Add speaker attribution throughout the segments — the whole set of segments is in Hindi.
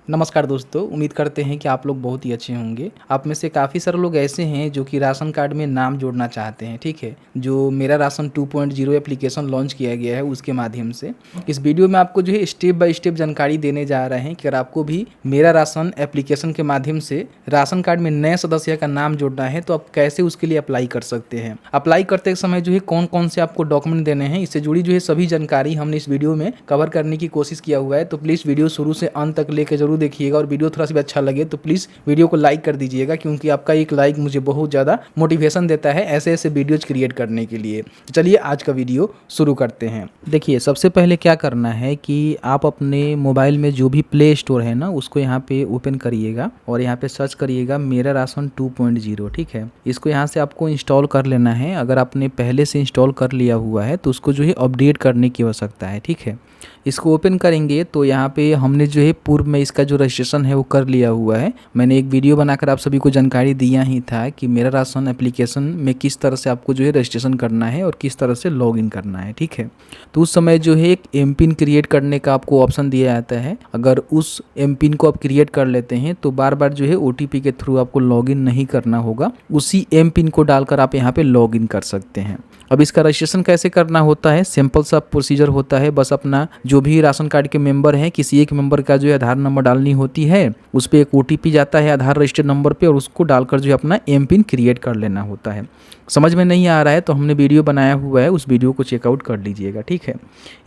Speaker 1: नमस्कार दोस्तों, उम्मीद करते हैं कि आप लोग बहुत ही अच्छे होंगे। आप में से काफ़ी सारे लोग ऐसे हैं जो कि राशन कार्ड में नाम जोड़ना चाहते हैं, ठीक है? जो मेरा राशन 2.0 एप्लीकेशन लॉन्च किया गया है उसके माध्यम से इस वीडियो में आपको जो है स्टेप बाय स्टेप जानकारी देने जा रहे हैं कि अगर आपको भी मेरा राशन एप्लीकेशन के माध्यम से राशन कार्ड में नए सदस्य का नाम जोड़ना है तो आप कैसे उसके लिए अप्लाई कर सकते हैं। अप्लाई करते समय जो है कौन कौन से आपको डॉक्यूमेंट देने हैं, इससे जुड़ी जो है सभी जानकारी हमने इस वीडियो में कवर करने की कोशिश किया हुआ है। तो प्लीज़ वीडियो शुरू से अंत तक लेकर जरूर देखिएगा और वीडियो थोड़ा सा भी अच्छा लगे तो प्लीज़ वीडियो को लाइक कर दीजिएगा, क्योंकि आपका एक लाइक मुझे बहुत ज़्यादा मोटिवेशन देता है ऐसे ऐसे वीडियोज क्रिएट करने के लिए। चलिए आज का वीडियो शुरू करते हैं। देखिए, सबसे पहले क्या करना है कि आप अपने मोबाइल में जो भी प्ले स्टोर है ना उसको यहाँ पे ओपन करिएगा और यहाँ पे सर्च करिएगा मेरा राशन 2.0, ठीक है। इसको यहाँ से आपको इंस्टॉल कर लेना है। अगर आपने पहले से इंस्टॉल कर लिया हुआ है तो उसको जो है अपडेट करने की आवश्यकता है, ठीक है। इसको ओपन करेंगे तो यहाँ पे हमने जो है पूर्व में इसका जो रजिस्ट्रेशन है वो कर लिया हुआ है। मैंने एक वीडियो बनाकर आप सभी को जानकारी दिया ही था कि मेरा राशन एप्लीकेशन में किस तरह से आपको जो है रजिस्ट्रेशन करना है और किस तरह से लॉगिन करना है, ठीक है। तो उस समय जो है एक एम पिन क्रिएट करने का आपको ऑप्शन दिया जाता है। अगर उस एम पिन को आप क्रिएट कर लेते हैं तो बार बार जो है OTP के थ्रू आपको लॉगिन नहीं करना होगा, उसी एम पिन को डालकर आप यहाँ पे लॉगिन कर सकते हैं। अब इसका रजिस्ट्रेशन कैसे करना होता है, सिंपल सा प्रोसीजर होता है। बस अपना जो भी राशन कार्ड के मेंबर हैं किसी एक मेंबर का जो है आधार नंबर डालनी होती है, उस पर एक OTP जाता है आधार रजिस्टर्ड नंबर पे और उसको डालकर जो है अपना एम पिन क्रिएट कर लेना होता है। समझ में नहीं आ रहा है तो हमने वीडियो बनाया हुआ है, उस वीडियो को चेकआउट कर लीजिएगा, ठीक है।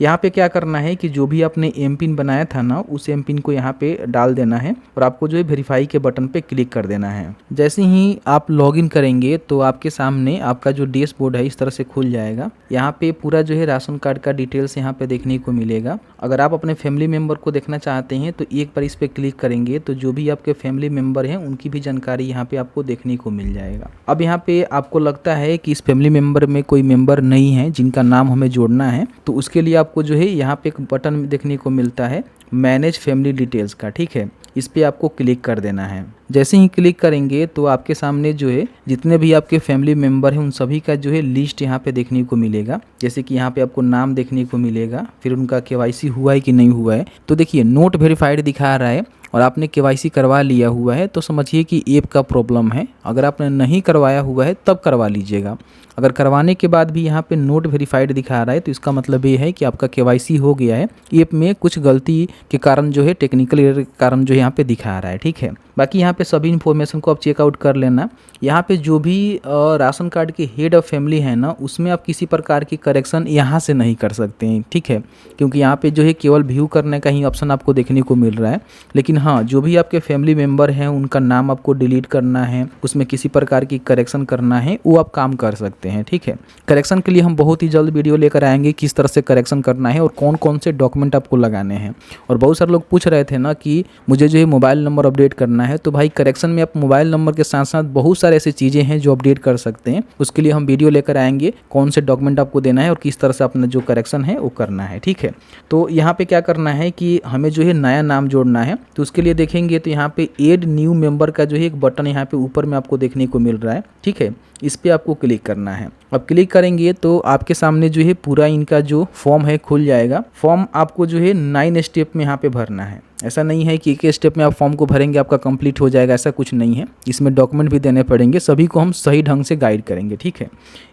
Speaker 1: यहाँ पे क्या करना है कि जो भी आपने एम पिन बनाया था ना उस एम पिन को यहाँ पे डाल देना है और आपको जो है वेरीफाई के बटन पे क्लिक कर देना है। जैसे ही आप लॉगिन करेंगे तो आपके सामने आपका जो डैशबोर्ड है इस तरह से खुल जाएगा। यहाँ पे पूरा जो है राशन कार्ड का डिटेल्स यहाँ पे देखने को मिलेगा। अगर आप अपने फैमिली मेम्बर को देखना चाहते हैं तो एक बार इस पर क्लिक करेंगे तो जो भी आपके फैमिली मेम्बर हैं उनकी भी जानकारी यहाँ पे आपको देखने को मिल जाएगा। अब यहाँ पे आपको लगता है कि इस फैमिली मेंबर में कोई मेंबर नहीं है जिनका नाम हमें जोड़ना है, तो उसके लिए आपको जो है यहाँ पे एक बटन देखने को मिलता है मैनेज फैमिली डिटेल्स का, ठीक है। इस पे आपको क्लिक कर देना है। जैसे ही क्लिक करेंगे तो आपके सामने जो है जितने भी आपके फैमिली मेंबर हैं उन सभी का जो है लिस्ट यहाँ पे देखने को मिलेगा। जैसे कि यहाँ पे आपको नाम देखने को मिलेगा, फिर उनका KYC हुआ है कि नहीं हुआ है। तो देखिए नोट वेरीफाइड दिखा रहा है और आपने KYC करवा लिया हुआ है तो समझिए कि ऐप का प्रॉब्लम है। अगर आपने नहीं करवाया हुआ है तब करवा लीजिएगा। अगर करवाने के बाद भी यहाँ पे नोट वेरीफाइड दिखा रहा है तो इसका मतलब ये है कि आपका KYC हो गया है। ऐप में कुछ गलती के कारण जो है टेक्निकल एरर के कारण जो यहाँ पे दिखा रहा है, ठीक है। बाकी यहाँ पे सभी इन्फॉर्मेशन को आप चेकआउट कर लेना। यहाँ पे जो भी राशन कार्ड के हेड ऑफ फैमिली है ना उसमें आप किसी प्रकार की करेक्शन यहाँ से नहीं कर सकते हैं, ठीक है, क्योंकि यहाँ पे जो है केवल व्यू करने का ही ऑप्शन आपको देखने को मिल रहा है। लेकिन हाँ, जो भी आपके फैमिली मेम्बर हैं उनका नाम आपको डिलीट करना है, उसमें किसी प्रकार की करेक्शन करना है, वो आप काम कर सकते हैं, ठीक है। करेक्शन के लिए हम बहुत ही जल्द वीडियो लेकर आएंगे किस तरह से करेक्शन करना है और कौन कौन से डॉक्यूमेंट आपको लगाने हैं। और बहुत सारे लोग पूछ रहे थे ना कि मुझे जो है मोबाइल नंबर अपडेट करना है, तो भाई करेक्शन में आप मोबाइल नंबर के साथ साथ बहुत सारे ऐसी चीज़ें हैं जो अपडेट कर सकते हैं। उसके लिए हम वीडियो लेकर आएंगे कौन से डॉक्यूमेंट आपको देना है और किस तरह से अपना जो करेक्शन है वो करना है, ठीक है। तो यहाँ पे क्या करना है कि हमें जो है नया नाम जोड़ना है, तो उसके लिए देखेंगे तो यहाँ पे एड न्यू मेंबर का जो है एक बटन यहाँ पे ऊपर में आपको देखने को मिल रहा है, ठीक है। इस पे आपको क्लिक करना है। अब क्लिक करेंगे तो आपके सामने जो है पूरा इनका जो फॉर्म है खुल जाएगा। फॉर्म आपको जो है 9 स्टेप में यहाँ पे भरना है। ऐसा नहीं है कि एक स्टेप में आप फॉर्म को भरेंगे आपका कंप्लीट हो जाएगा, ऐसा कुछ नहीं है। इसमें डॉक्यूमेंट भी देने पड़ेंगे, सभी को हम सही ढंग से गाइड करेंगे, ठीक है।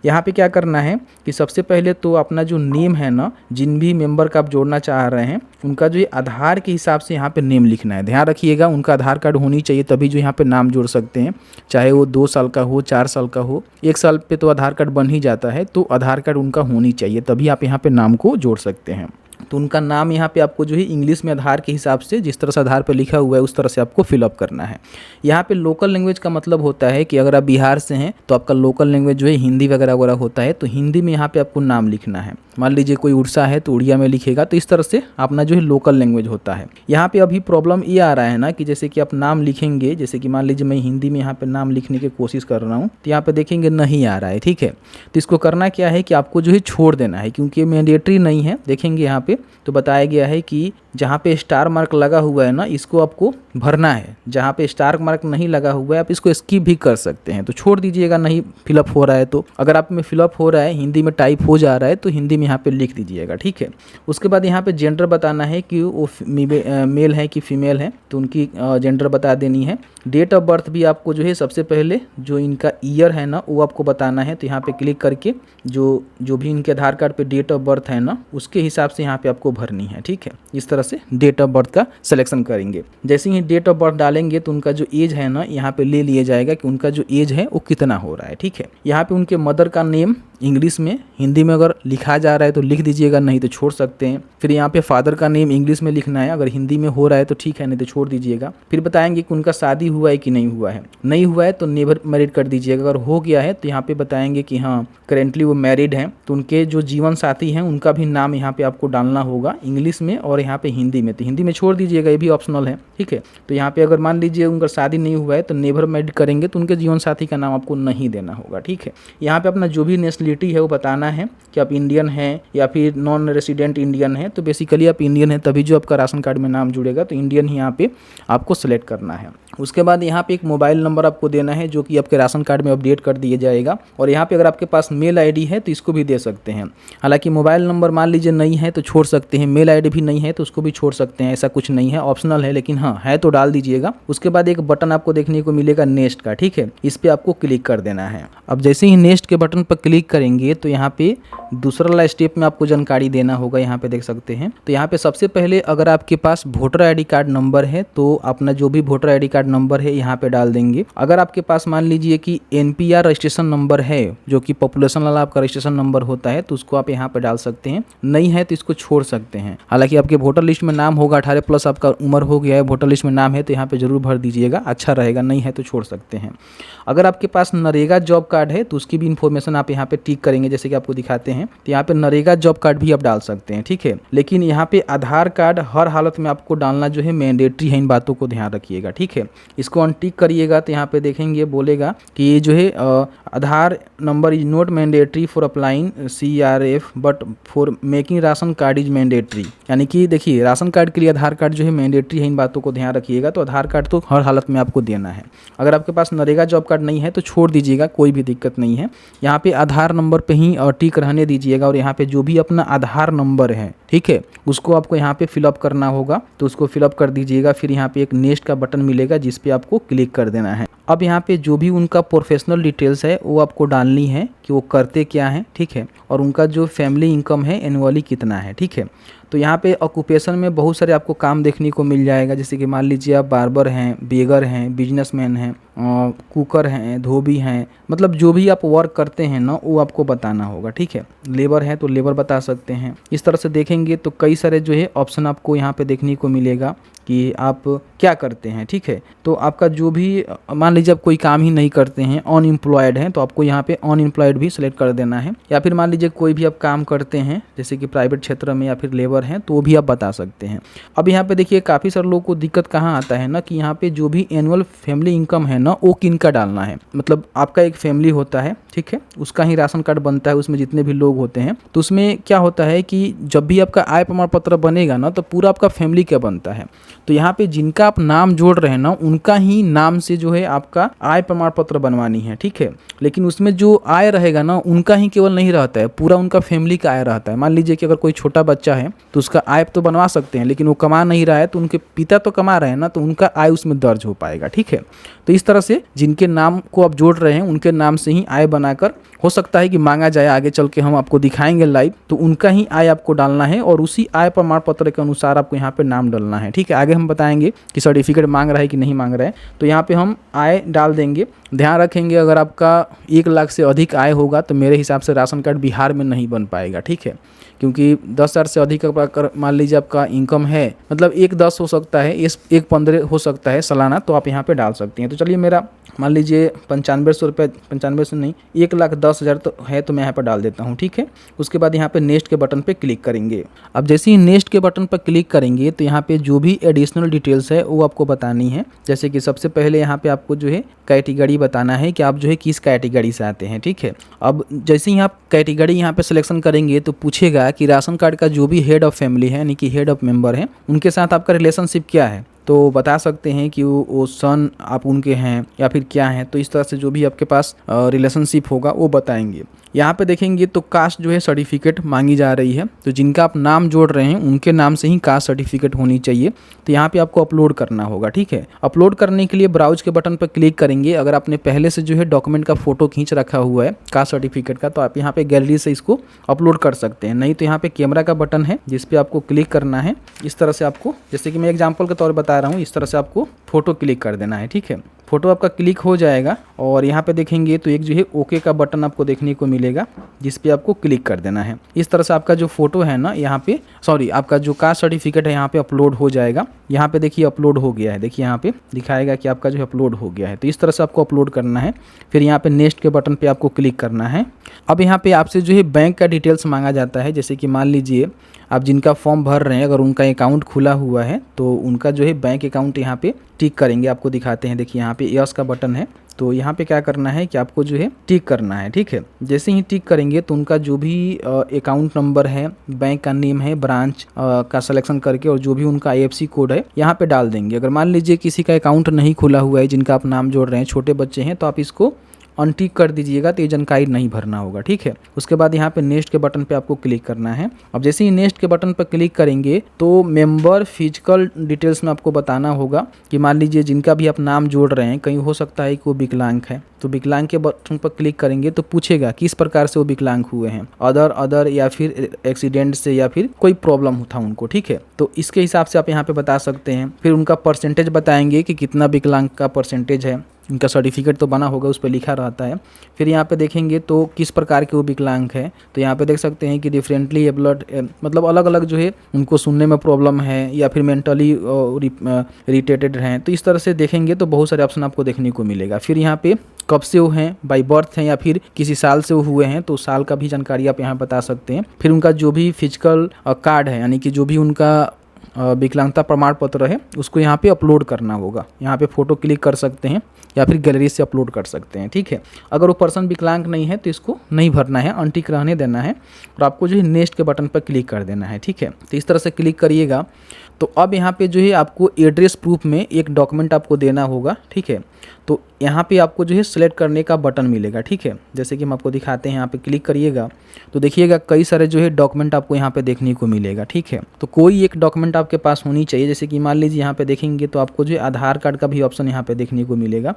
Speaker 1: यहाँ पे क्या करना है कि सबसे पहले तो अपना जो नेम है ना, जिन भी मेंबर का आप जोड़ना चाह रहे हैं उनका जो है आधार के हिसाब से यहाँ पे नेम लिखना है। ध्यान रखिएगा उनका आधार कार्ड होनी चाहिए तभी जो यहाँ पे नाम जोड़ सकते हैं, चाहे वो 2 साल का हो, 4 साल का हो। 1 साल पे तो आधार कार्ड बन ही जाता है, तो आधार कार्ड उनका होनी चाहिए तभी आप यहाँ पे नाम को जोड़ सकते हैं। तो उनका नाम यहाँ पे आपको जो है इंग्लिश में आधार के हिसाब से जिस तरह से आधार पे लिखा हुआ है उस तरह से आपको फिलअप करना है। यहाँ पे लोकल लैंग्वेज का मतलब होता है कि अगर आप बिहार से हैं तो आपका लोकल लैंग्वेज जो है हिंदी वगैरह वगैरह होता है, तो हिंदी में यहाँ पे आपको नाम लिखना है। मान लीजिए कोई उड़ीसा है तो उड़िया में लिखेगा, तो इस तरह से अपना जो है लोकल लैंग्वेज होता है। यहाँ पे अभी प्रॉब्लम ये आ रहा है ना कि जैसे कि आप नाम लिखेंगे, जैसे कि मान लीजिए मैं हिंदी में यहाँ पे नाम लिखने की कोशिश कर रहा हूँ तो यहाँ पे देखेंगे नहीं आ रहा है, ठीक है। तो इसको करना क्या है कि आपको जो है छोड़ देना है, क्योंकि मैंडेटरी नहीं है। देखेंगे यहाँ पे तो बताया गया है कि जहाँ पे स्टार मार्क लगा हुआ है ना, इसको आपको भरना है। जहाँ पे स्टार मार्क नहीं लगा हुआ है आप इसको स्किप भी कर सकते हैं, तो छोड़ दीजिएगा, नहीं फिलअप हो रहा है तो। अगर आप में फिलअप हो रहा है, हिंदी में टाइप हो जा रहा है तो हिंदी में यहाँ पे लिख दीजिएगा, ठीक है। उसके बाद यहाँ पे जेंडर बताना है कि वो मेल है कि फीमेल है, तो उनकी जेंडर बता देनी है। डेट ऑफ बर्थ भी आपको जो है सबसे पहले जो इनका ईयर है ना वो आपको बताना है, तो यहाँ पे क्लिक करके जो भी इनके आधार कार्ड पे डेट ऑफ बर्थ है ना उसके हिसाब से यहाँ पे आपको भरनी है, ठीक है। इस तरह से डेट ऑफ बर्थ का सिलेक्शन करेंगे। जैसे ही डेट ऑफ बर्थ डालेंगे तो उनका जो एज है ना यहाँ पे ले लिया जाएगा कि उनका जो एज है वो कितना हो रहा है, ठीक है। यहाँ पे उनके मदर का नेम इंग्लिश में, हिंदी में अगर लिखा जा रहा है तो लिख दीजिएगा, नहीं तो छोड़ सकते हैं। फिर यहाँ पे फादर का नेम इंग्लिश में लिखना है, अगर हिंदी में हो रहा है तो ठीक है, नहीं तो छोड़ दीजिएगा। फिर बताएंगे कि उनका शादी हुआ है कि नहीं हुआ है। नहीं हुआ है तो नेवर मैरिड कर दीजिएगा। अगर हो गया है तो यहाँ पे बताएंगे कि हाँ करेंटली वो मैरिड हैं, तो उनके जो जीवन साथी हैं उनका भी नाम यहाँ पे आपको डालना होगा इंग्लिश में और यहाँ पे हिंदी में, तो हिंदी में छोड़ दीजिएगा, ये भी ऑप्शनल है, ठीक है। तो यहाँ पे अगर मान लीजिए उनका शादी नहीं हुआ है तो नेवर मैरिड करेंगे तो उनके जीवन साथी का नाम आपको नहीं देना होगा, ठीक है। यहाँ पे अपना जो भी नेशनलिटी है वो बताना है कि आप इंडियन हैं या फिर नॉन रेसिडेंट इंडियन है। तो बेसिकली आप इंडियन है तभी जो आपका राशन कार्ड में नाम जुड़ेगा, तो इंडियन ही यहाँ पे आपको सेलेक्ट करना है। उसके बाद यहाँ पे एक मोबाइल नंबर आपको देना है जो कि आपके राशन कार्ड में अपडेट कर दिया जाएगा। और यहाँ पे अगर आपके पास मेल आईडी है तो इसको भी दे सकते हैं। हालांकि मोबाइल नंबर मान लीजिए नहीं है तो छोड़ सकते हैं, मेल आईडी भी नहीं है तो उसको भी छोड़ सकते हैं, ऐसा कुछ नहीं है, ऑप्शनल है, लेकिन हाँ है तो डाल दीजिएगा। उसके बाद एक बटन आपको देखने को मिलेगा नेक्स्ट का, ठीक है, इस पर आपको क्लिक कर देना है। अब जैसे ही नेक्स्ट के बटन पर क्लिक करेंगे तो यहाँ पे दूसरा वाला स्टेप में आपको जानकारी देना होगा, यहाँ पे देख सकते हैं। तो यहाँ पे सबसे पहले अगर आपके पास वोटर आईडी कार्ड नंबर है तो अपना जो भी वोटर आईडी कार्ड नंबर है यहाँ पे डाल देंगे। अगर आपके पास मान लीजिए कि एनपीआर रजिस्ट्रेशन नंबर है जो कि पॉपुलेशन वाला आपका रजिस्ट्रेशन नंबर होता है तो उसको आप यहाँ पे डाल सकते हैं, नहीं है तो इसको छोड़ सकते हैं। हालांकि आपके वोटर लिस्ट में नाम होगा, 18+ आपका उम्र हो गया है, वोटर लिस्ट में नाम है तो यहाँ पे जरूर भर दीजिएगा, अच्छा रहेगा, नहीं है तो छोड़ सकते हैं। अगर आपके पास नरेगा जॉब कार्ड है तो उसकी भी इन्फॉर्मेशन आप यहाँ पे टिक करेंगे, जैसे कि आपको दिखाते हैं। तो यहाँ पे नरेगा जॉब कार्ड भी आप डाल सकते हैं, ठीक है। लेकिन यहाँ पे आधार कार्ड हर हालत में आपको डालना जो है मैंडेटरी है, इन बातों को ध्यान रखिएगा, ठीक है। इसको अनटिक करिएगा तो यहाँ पे देखेंगे बोलेगा कि ये जो है Aadhaar number is not mandatory for applying CRF but for making ration card is mandatory. यानी कि देखिए राशन कार्ड के लिए आधार कार्ड जो है मैंडेटरी है, इन बातों को ध्यान रखिएगा। तो आधार कार्ड तो हर हालत में आपको देना है। अगर आपके पास नरेगा जॉब कार्ड नहीं है तो छोड़ दीजिएगा, कोई भी दिक्कत नहीं है। यहाँ पे आधार नंबर पे ही टिक रहने दीजिएगा और यहाँ पे जो भी अपना आधार नंबर है, ठीक है, उसको आपको यहाँ पे फिलअप करना होगा, तो उसको फिलअप कर दीजिएगा। फिर यहाँ पे एक नेक्स्ट का बटन मिलेगा जिस पे आपको क्लिक कर देना है। अब यहाँ पे जो भी उनका प्रोफेशनल डिटेल्स है वो आपको डालनी है कि वो करते क्या हैं, ठीक है, और उनका जो फैमिली इनकम है एनुअली कितना है, ठीक है। तो यहाँ पे ऑक्यूपेशन में बहुत सारे आपको काम देखने को मिल जाएगा, जैसे कि मान लीजिए आप बार्बर हैं, बेगर हैं, बिजनेसमैन हैं, कुकर हैं, धोबी हैं, मतलब जो भी आप वर्क करते हैं ना वो आपको बताना होगा, ठीक है। लेबर है तो लेबर बता सकते हैं। इस तरह से देखेंगे तो कई सारे जो है ऑप्शन आपको यहाँ पे देखने को मिलेगा कि आप क्या करते हैं, ठीक है। तो आपका जो भी मान लीजिए आप कोई काम ही नहीं करते हैं, अनएम्प्लॉयड हैं, तो आपको यहाँ पे अनएम्प्लॉयड भी सिलेक्ट कर देना है। या फिर मान लीजिए कोई भी आप काम करते हैं जैसे कि प्राइवेट क्षेत्र में या फिर लेबर हैं तो वो भी आप बता सकते हैं। अब यहाँ पे देखिए काफ़ी सारे लोगों को दिक्कत कहाँ आता है ना कि यहाँ पे जो भी एनुअल फैमिली इनकम है ना वो किन का डालना है। मतलब आपका एक फैमिली होता है, ठीक है, उसका ही राशन कार्ड बनता है, उसमें जितने भी लोग होते हैं तो उसमें क्या होता है कि जब भी आपका आय प्रमाण पत्र बनेगा ना तो पूरा आपका फैमिली का बनता है। तो यहाँ पे जिनका आप नाम जोड़ रहे हैं ना उनका ही नाम से जो है आपका आय प्रमाण पत्र बनवानी है, ठीक है। लेकिन उसमें जो आय रहेगा ना उनका ही केवल नहीं रहता है, पूरा उनका फैमिली का आय रहता है। मान लीजिए कि अगर कोई छोटा बच्चा है तो उसका आय तो बनवा सकते हैं, लेकिन वो कमा नहीं रहा है तो उनके पिता तो कमा रहे हैं ना, तो उनका आय उसमें दर्ज हो पाएगा, ठीक है। तो इस तरह से जिनके नाम को आप जोड़ रहे हैं उनके नाम से ही आय बनाकर हो सकता है कि मांगा जाए, आगे चल के हम आपको दिखाएंगे लाइव, तो उनका ही आय आपको डालना है और उसी आय प्रमाण पत्र के अनुसार आपको यहाँ पे नाम डालना है, ठीक है। आगे हम बताएंगे कि सर्टिफिकेट मांग रहा है कि नहीं मांग रहा है। तो यहाँ पे हम आय डाल देंगे। ध्यान रखेंगे अगर आपका 1 लाख से अधिक आय होगा तो मेरे हिसाब से राशन कार्ड बिहार में नहीं बन पाएगा, ठीक है, क्योंकि 10,000 से अधिक मान लीजिए आपका इनकम है, मतलब 1,10 हो सकता है, 1,15 हो सकता है सालाना, तो आप यहाँ पे डाल सकते हैं। तो चलिए मेरा मान लीजिए 9500 रुपये, 95 से नहीं 1,10,000 तो है, तो मैं यहाँ पर डाल देता हूँ, ठीक है। उसके बाद यहाँ पे नेक्स्ट के बटन पे क्लिक करेंगे। अब जैसे ही नेक्स्ट के बटन पर क्लिक करेंगे तो यहाँ पे जो भी एडिशनल डिटेल्स है वो आपको बतानी है। जैसे कि सबसे पहले यहाँ पे आपको जो है कैटेगरी जानकारी बताना है कि आप जो है किस कैटेगरी से आते हैं, ठीक है। अब जैसे ही आप कैटेगरी यहाँ पे सिलेक्शन करेंगे तो पूछेगा कि राशन कार्ड का जो भी हेड ऑफ़ फैमिली है यानी कि हेड ऑफ़ मेंबर हैं, उनके साथ आपका रिलेशनशिप क्या है। तो बता सकते हैं कि वो सन आप उनके हैं या फिर क्या हैं। तो इस तरह से जो भी आपके पास रिलेशनशिप होगा वो बताएंगे। यहाँ पे देखेंगे तो कास्ट जो है सर्टिफिकेट मांगी जा रही है। तो जिनका आप नाम जोड़ रहे हैं उनके नाम से ही कास्ट सर्टिफिकेट होनी चाहिए। तो यहाँ पे आपको अपलोड करना होगा, ठीक है। अपलोड करने के लिए ब्राउज के बटन पर क्लिक करेंगे। अगर आपने पहले से जो है डॉक्यूमेंट का फोटो खींच रखा हुआ है कास्ट सर्टिफिकेट का, तो आप यहाँ पे गैलरी से इसको अपलोड कर सकते हैं। नहीं तो यहाँ पे कैमरा का बटन है जिस पे आपको क्लिक करना है। इस तरह से आपको, जैसे कि मैं एग्जाम्पल के तौर पर बता रहा हूँ, इस तरह से आपको फोटो क्लिक कर देना है, ठीक है। फोटो आपका क्लिक हो जाएगा और यहाँ पे देखेंगे तो एक जो है ओके का बटन आपको देखने को मिलेगा जिस पे आपको क्लिक कर देना है। इस तरह से आपका जो फोटो है ना यहाँ पे, सॉरी, आपका जो कास्ट सर्टिफिकेट है यहाँ पे अपलोड हो जाएगा। यहाँ पे देखिए अपलोड हो गया है, देखिए यहाँ पे दिखाएगा कि आपका जो है अपलोड हो गया है। तो इस तरह से आपको अपलोड करना है। फिर यहाँ पे नेक्स्ट के बटन पे आपको क्लिक करना है। अब यहाँ पे आपसे जो है बैंक का डिटेल्स मांगा जाता है। जैसे कि मान लीजिए आप जिनका फॉर्म भर रहे हैं अगर उनका अकाउंट खुला हुआ है तो उनका जो है बैंक अकाउंट यहाँ पे टिक करेंगे। आपको दिखाते हैं, देखिए यहाँ पे यस का बटन है। तो यहाँ पे क्या करना है कि आपको जो है टिक करना है, ठीक है। जैसे ही टिक करेंगे तो उनका जो भी अकाउंट नंबर है, बैंक का नेम है, ब्रांच का सिलेक्शन करके और जो भी उनका IFSC कोड है यहाँ पे डाल देंगे। अगर मान लीजिए किसी का अकाउंट नहीं खुला हुआ है, जिनका आप नाम जोड़ रहे हैं, छोटे बच्चे हैं, तो आप इसको अनटिक कर दीजिएगा। तो ये जानकारी नहीं भरना होगा, ठीक है। उसके बाद यहाँ पे नेक्स्ट के बटन पे आपको क्लिक करना है। अब जैसे ही नेक्स्ट के बटन पर क्लिक करेंगे तो मेंबर फिजिकल डिटेल्स में आपको बताना होगा कि मान लीजिए जिनका भी आप नाम जोड़ रहे हैं, कहीं हो सकता है कि वो विकलांग है। तो विकलांग के बटन पर क्लिक करेंगे तो पूछेगा किस प्रकार से वो विकलांग हुए हैं, अदर या फिर एक्सीडेंट से या फिर कोई प्रॉब्लम था उनको, ठीक है। तो इसके हिसाब से आप यहाँ पे बता सकते हैं। फिर उनका परसेंटेज बताएंगे कि कितना विकलांग का परसेंटेज है। इनका सर्टिफिकेट तो बना होगा, उस पर लिखा रहता है। फिर यहाँ पे देखेंगे तो किस प्रकार के वो विकलांग है। तो यहाँ पे देख सकते हैं कि डिफरेंटली एबल्ड, मतलब अलग अलग जो है उनको सुनने में प्रॉब्लम है या फिर मेंटली इरिटेटेड हैं। तो इस तरह से देखेंगे तो बहुत सारे ऑप्शन आपको देखने को मिलेगा। फिर यहाँ पे कब से वो हैं, बाई बर्थ हैं या फिर किसी साल से वो हुए हैं, तो साल का भी जानकारी आप यहाँ बता सकते हैं। फिर उनका जो भी फिजिकल कार्ड है, यानी कि जो भी उनका विकलांगता प्रमाण पत्र है, उसको यहाँ पे अपलोड करना होगा। यहाँ पे फ़ोटो क्लिक कर सकते हैं या फिर गैलरी से अपलोड कर सकते हैं, ठीक है। अगर वो पर्सन विकलांग नहीं है तो इसको नहीं भरना है, अनटिक रहने देना है और आपको जो है नेक्स्ट के बटन पर क्लिक कर देना है, ठीक है। तो इस तरह से क्लिक करिएगा। तो अब यहाँ पे जो है आपको एड्रेस प्रूफ में एक डॉक्यूमेंट आपको देना होगा, ठीक है। तो यहाँ पे आपको जो है सिलेक्ट करने का बटन मिलेगा, ठीक है। जैसे कि हम आपको दिखाते हैं, यहाँ पे क्लिक करिएगा तो देखिएगा कई सारे जो है डॉक्यूमेंट आपको यहाँ पे देखने को मिलेगा, ठीक है। तो कोई एक डॉक्यूमेंट आपके पास होनी चाहिए। जैसे कि मान लीजिए यहाँ पे देखेंगे तो आपको जो है आधार कार्ड का भी ऑप्शन यहाँ पे देखने को मिलेगा।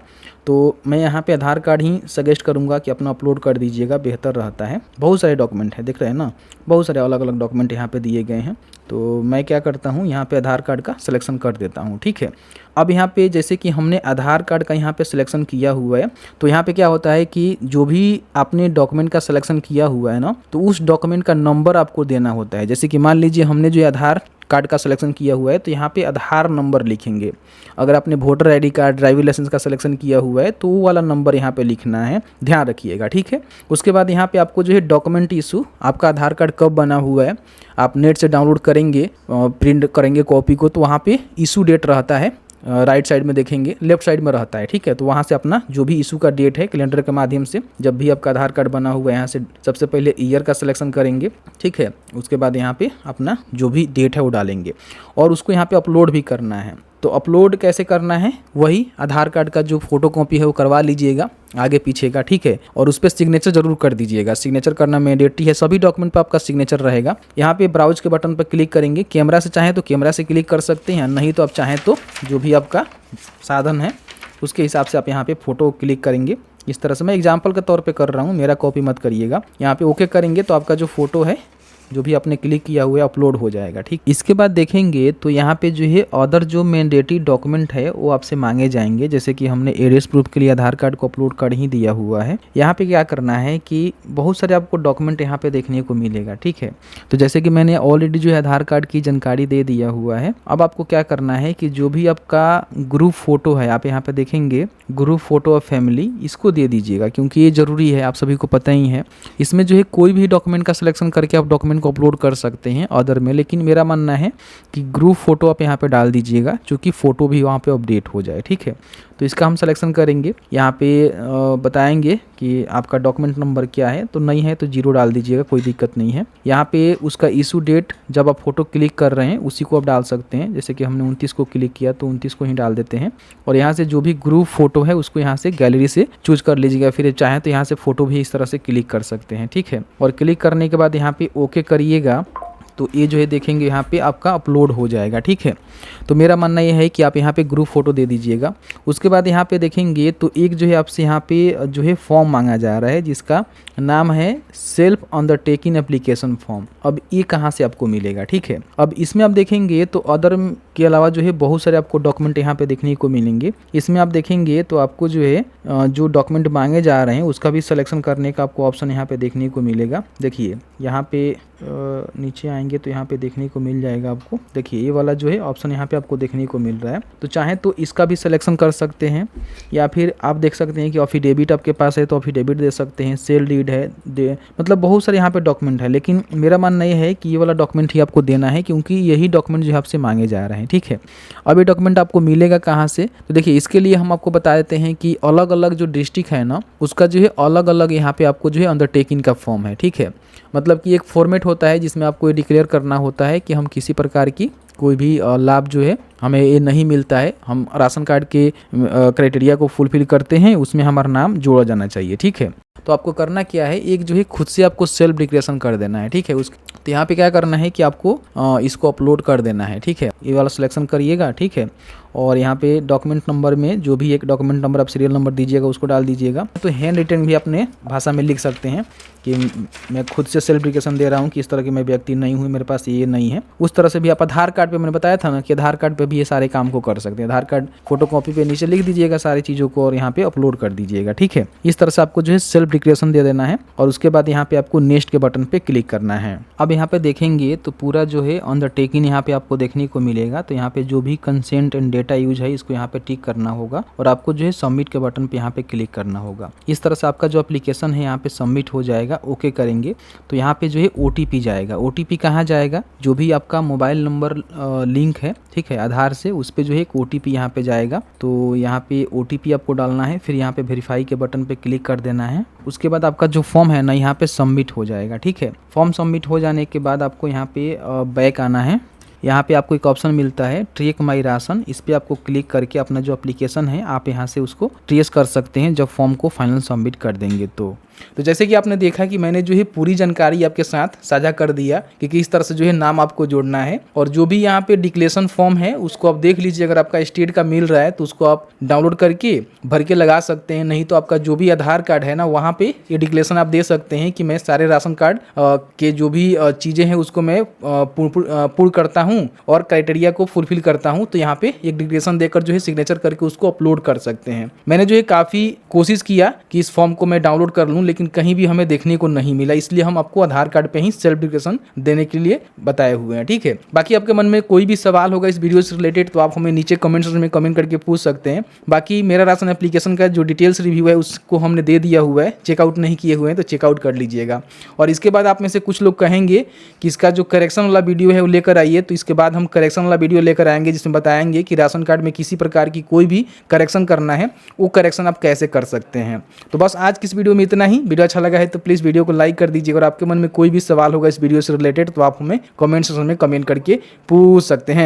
Speaker 1: तो मैं यहाँ पे आधार कार्ड ही सजेस्ट करूँगा कि अपना अपलोड कर दीजिएगा, बेहतर रहता है। बहुत सारे डॉक्यूमेंट है, देख रहे हैं ना, बहुत सारे अलग अलग डॉक्यूमेंट यहाँ पे दिए गए हैं। तो मैं क्या करता हूँ, यहाँ पे आधार कार्ड का सिलेक्शन कर देता हूँ, ठीक है। अब यहाँ पे जैसे कि हमने आधार कार्ड का यहाँ पे सिलेक्शन किया हुआ है, तो यहाँ पे क्या होता है कि जो भी आपने डॉक्यूमेंट का सिलेक्शन किया हुआ है ना, तो उस डॉक्यूमेंट का नंबर आपको देना होता है। जैसे कि मान लीजिए हमने जो आधार कार्ड का सिलेक्शन किया हुआ है तो यहाँ पे आधार नंबर लिखेंगे। अगर आपने voter ID card, driving licence का सिलेक्शन किया हुआ है तो वो वाला नंबर यहाँ पे लिखना है, ध्यान रखिएगा, ठीक है। उसके बाद यहाँ पे आपको जो है डॉक्यूमेंट इशू, आपका आधार कार्ड कब बना हुआ है, आप नेट से डाउनलोड करेंगे, प्रिंट करेंगे कॉपी को, तो वहाँ पे इशू डेट रहता है, राइट साइड में देखेंगे, लेफ्ट साइड में रहता है, ठीक है। तो वहाँ से अपना जो भी इशू का डेट है कैलेंडर के माध्यम से, जब भी आपका आधार कार्ड बना हुआ है, यहाँ से सबसे पहले ईयर का सिलेक्शन करेंगे, ठीक है। उसके बाद यहाँ पे अपना जो भी डेट है वो डालेंगे और उसको यहाँ पे अपलोड भी करना है। तो अपलोड कैसे करना है, वही आधार कार्ड का जो फोटो कॉपी है वो करवा लीजिएगा आगे पीछे का, ठीक है। और उस पर सिग्नेचर जरूर कर दीजिएगा, सिग्नेचर करना मैंडेटरी है। सभी डॉक्यूमेंट पर आपका सिग्नेचर रहेगा। यहाँ पे ब्राउज के बटन पर क्लिक करेंगे, कैमरा से चाहें तो कैमरा से क्लिक कर सकते हैं, नहीं तो आप चाहें तो जो भी आपका साधन है उसके हिसाब से आप यहाँ पे फ़ोटो क्लिक करेंगे। इस तरह से मैं एग्जाम्पल के तौर पे कर रहा हूँ, मेरा कॉपी मत करिएगा। यहाँ पे ओके करेंगे तो आपका जो फ़ोटो है जो भी आपने क्लिक किया हुआ है अपलोड हो जाएगा, ठीक। इसके बाद देखेंगे तो यहाँ पे जो है अदर जो मैंडेटरी डॉक्यूमेंट है वो आपसे मांगे जाएंगे। जैसे कि हमने एड्रेस प्रूफ के लिए आधार कार्ड को अपलोड कर ही दिया हुआ है। यहाँ पे क्या करना है कि बहुत सारे आपको डॉक्यूमेंट यहाँ पे देखने को मिलेगा, ठीक है। तो जैसे कि मैंने ऑलरेडी जो है आधार कार्ड की जानकारी दे दिया हुआ है। अब आपको क्या करना है कि जो भी आपका ग्रुप फोटो है, आप यहाँ पे देखेंगे ग्रुप फोटो ऑफ फैमिली, इसको दे दीजिएगा क्योंकि ये जरूरी है, आप सभी को पता ही है। इसमें जो है कोई भी डॉक्यूमेंट का सिलेक्शन करके आप डॉक्यूमेंट डॉक्यूमेंट को अपलोड कर सकते हैं अदर में, लेकिन मेरा मानना है कि ग्रुप फ़ोटो आप यहाँ पे डाल दीजिएगा, क्योंकि फ़ोटो भी वहाँ पे अपडेट हो जाए। ठीक है, तो इसका हम सिलेक्शन करेंगे। यहाँ पे बताएंगे कि आपका डॉक्यूमेंट नंबर क्या है, तो नहीं है तो 0 डाल दीजिएगा, कोई दिक्कत नहीं है। यहाँ पे उसका इशू डेट जब आप फ़ोटो क्लिक कर रहे हैं उसी को आप डाल सकते हैं। जैसे कि हमने 29 को क्लिक किया तो 29 को ही डाल देते हैं। और यहाँ से जो भी ग्रुप फ़ोटो है उसको यहाँ से गैलरी से चूज कर लीजिएगा, फिर चाहें तो यहाँ से फ़ोटो भी इस तरह से क्लिक कर सकते हैं। ठीक है, और क्लिक करने के बाद यहाँ पे ओके करिएगा तो ये जो है देखेंगे यहाँ पे आपका अपलोड हो जाएगा। ठीक है, तो मेरा मानना ये है कि आप यहाँ पे ग्रुप फ़ोटो दे दीजिएगा। उसके बाद यहाँ पे देखेंगे तो एक जो है आपसे यहाँ पे जो है फॉर्म मांगा जा रहा है जिसका नाम है सेल्फ अंडरटेकिंग एप्लीकेशन फॉर्म। अब ये कहाँ से आपको मिलेगा? ठीक है, अब इसमें आप देखेंगे तो अदर के अलावा जो है बहुत सारे आपको डॉक्यूमेंट यहाँ पे देखने को मिलेंगे। इसमें आप देखेंगे तो आपको जो है जो डॉक्यूमेंट मांगे जा रहे हैं उसका भी सिलेक्शन करने का आपको ऑप्शन यहाँ पे देखने को मिलेगा। देखिए यहाँ पे नीचे आएंगे तो यहाँ पे देखने को मिल जाएगा आपको। देखिए ये वाला जो है ऑप्शन यहाँ पे आपको देखने को मिल रहा है, तो चाहे तो इसका भी सिलेक्शन कर सकते हैं, या फिर आप देख सकते हैं कि अफिडेविट आपके पास है तो अफिडेविट दे सकते हैं, सेल डीड है मतलब बहुत सारे यहाँ पे डॉक्यूमेंट है। लेकिन मेरा मानना ये है कि ये वाला डॉक्यूमेंट ही आपको देना है, क्योंकि यही डॉक्यूमेंट जो है आपसे मांगे जा रहे हैं। ठीक है, अब ये डॉक्यूमेंट आपको मिलेगा कहाँ से? तो देखिए इसके लिए हम आपको बता देते हैं कि अलग अलग जो डिस्ट्रिक्ट है ना उसका जो है अलग अलग यहाँ पे आपको जो है अंडरटेकिंग का फॉर्म है। ठीक है, मतलब कि एक फॉर्मेट होता है जिसमें आपको ये डिक्लेयर करना होता है कि हम किसी प्रकार की कोई भी लाभ जो है हमें ये नहीं मिलता है, हम राशन कार्ड के क्राइटेरिया को फुलफिल करते हैं, उसमें हमारा नाम जोड़ा जाना चाहिए। ठीक है, तो आपको करना क्या है, एक जो है खुद से आपको सेल्फ डिक्लेरेशन कर देना है। ठीक है, तो यहाँ पे क्या करना है कि आपको इसको अपलोड कर देना है। ठीक है, ये वाला सिलेक्शन करिएगा। ठीक है, और यहाँ पे डॉक्यूमेंट नंबर में जो भी एक डॉक्यूमेंट नंबर आप सीरियल नंबर दीजिएगा उसको डाल दीजिएगा। तो हैंड रिटन भी अपने भाषा में लिख सकते हैं कि मैं खुद से सेल्फ डिक्लेरेशन दे रहा हूँ कि इस तरह की मैं व्यक्ति नहीं हूँ, मेरे पास ये नहीं है। उस तरह से भी आप आधार कार्ड पे मैंने बताया था ना कि आधार कार्ड पे भी ये सारे काम को कर सकते हैं। आधार कार्ड फोटोकॉपी पे नीचे लिख दीजिएगा सारी चीज़ों को और यहाँ पे अपलोड कर दीजिएगा। ठीक है, इस तरह से आपको जो है सेल्फ डिक्लेरेशन दे देना है और उसके बाद यहाँ पे आपको नेक्स्ट के बटन पे क्लिक करना है। अब यहाँ पे देखेंगे तो पूरा जो है अंडरटेकिंग यहाँ पे आपको देखने को मिलेगा। तो यहाँ पे जो भी कंसेंट एंड डेटा यूज है इसको यहाँ पे टिक करना होगा और आपको जो है सबमिट के बटन पे यहाँ पे क्लिक करना होगा। इस तरह से आपका जो एप्लीकेशन है यहाँ पे सबमिट हो जाएगा। ओके करेंगे तो यहाँ पे जो है OTP जाएगा। OTP कहाँ जाएगा? जो भी आपका मोबाइल नंबर लिंक है, ठीक है, आधार से, उस पे जो है एक OTP यहाँ पे जाएगा। तो यहाँ पे OTP आपको डालना है, फिर यहाँ पे वेरीफाई के बटन पे क्लिक कर देना है। उसके बाद आपका जो फॉर्म है ना यहाँ पे सबमिट हो जाएगा। ठीक है, फॉर्म सबमिट हो जाने के बाद आपको यहाँ पे बैक आना है। यहाँ पे आपको एक ऑप्शन मिलता है ट्रैक माई राशन, इस पे आपको क्लिक करके अपना जो एप्लीकेशन है आप यहाँ से उसको ट्रेस कर सकते हैं जब फॉर्म को फाइनल सबमिट कर देंगे। तो जैसे कि आपने देखा कि मैंने जो है पूरी जानकारी आपके साथ साझा कर दिया कि किस तरह से जो है नाम आपको जोड़ना है, और जो भी यहाँ पे डिक्लेरेशन फॉर्म है उसको आप देख लीजिए। अगर आपका स्टेट का मिल रहा है तो उसको आप डाउनलोड करके भर के लगा सकते हैं, नहीं तो आपका जो भी आधार कार्ड है ना वहाँ पे ये डिक्लेरेशन आप दे सकते हैं कि मैं सारे राशन कार्ड के जो भी चीज़ें हैं उसको मैं पूर्ण करता हूँ और क्राइटेरिया को फुलफिल करता हूँ। तो यहाँ पे एक डिक्लेरेशन देकर जो है सिग्नेचर करके उसको अपलोड कर सकते हैं। मैंने जो है काफ़ी कोशिश किया कि इस फॉर्म को मैं डाउनलोड कर लूँ, लेकिन कहीं भी हमें देखने को नहीं मिला, इसलिए हम आपको आधार कार्ड पे ही सेल्फ डिक्लेरेशन देने के लिए बताए हुए हैं। ठीक है, बाकी आपके मन में कोई भी सवाल होगा इस वीडियो से रिलेटेड तो आप हमें नीचे कमेंट सेक्शन में कमेंट करके पूछ सकते हैं। बाकी मेरा राशन एप्लीकेशन का जो डिटेल्स रिव्यू है उसको हमने दे दिया हुआ है, चेकआउट नहीं किए हुए हैं तो चेकआउट कर लीजिएगा। और इसके बाद आप में से कुछ लोग कहेंगे कि इसका जो करेक्शन वाला वीडियो है वो लेकर आइए, तो इसके बाद हम करेक्शन वाला वीडियो लेकर आएंगे जिसमें बताएंगे कि राशन कार्ड में किसी प्रकार की कोई भी करेक्शन करना है वो करेक्शन आप कैसे कर सकते हैं। तो बस आज की इस वीडियो में इतना ही। वीडियो अच्छा लगा है तो प्लीज़ वीडियो को लाइक कर दीजिए, और आपके मन में कोई भी सवाल होगा इस वीडियो से रिलेटेड तो आप हमें कमेंट सेक्शन में कमेंट करके पूछ सकते हैं।